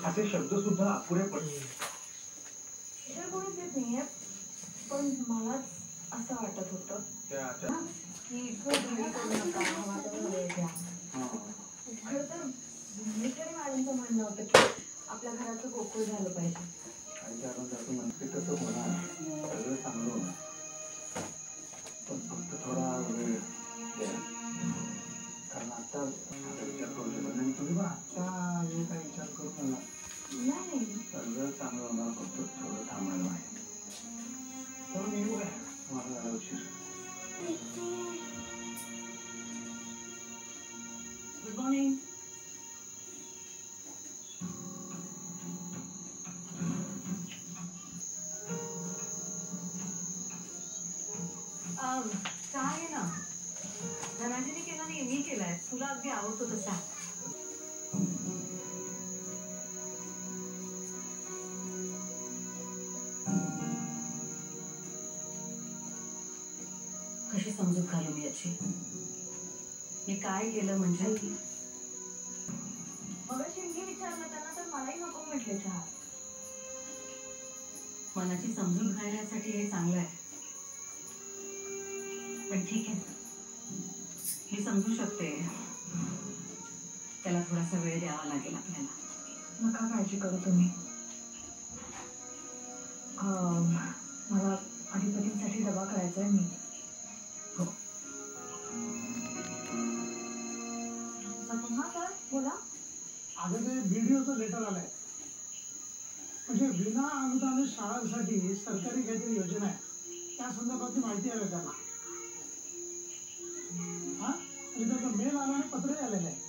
असे शब्द सुद्धा अपुरे पडले. कोणीच येत नाहीये, पण मलाच असं वाटत होतं की खरं तर मिस्टरी मॅडमचं म्हणणं होतं की आपल्या घराचं गोकुळ झालं पाहिजे. तसं होणार, सगळं चांगलं होणार, पण फक्त थोडा वेळ द्या. कारण आता विचार करू शकत नाही. तुम्ही पण आजच्या काही विचार करू नका. नाही, सगळं चांगलं होणार, फक्त थोडं थांबायला आहे. तर मी येऊ काय? मला झाला उशीर. Good morning. चहा आहे ना, धनाजीने केला नाही, मी केलाय. तुला अगदी आवडतो तसा. कशी समजूत घालू मी याची? मी काय केलं म्हणजे? मगाशी मी विचारलं त्यांना तर मलाही नको म्हटले चहा. मनाची समजूत घालण्यासाठी हे चांगलं आहे, पण ठीक आहे, मी समजू शकते. त्याला थोडासा वेळ द्यावा लागेल आपल्याला. नका काळजी करू तुम्ही. मला अधिपतींसाठी डबा करायचा आहे. मी हो. हा सर बोला. अगं ते व्हिडिओचं लेटर आलंय, म्हणजे विना अनुदानित शाळांसाठी सरकारी काहीतरी योजना आहे, त्या संदर्भातली माहिती आहे त्यांना. हा, म्हणजे त्याचा मेल आला आणि पत्रही आलेलं आहे.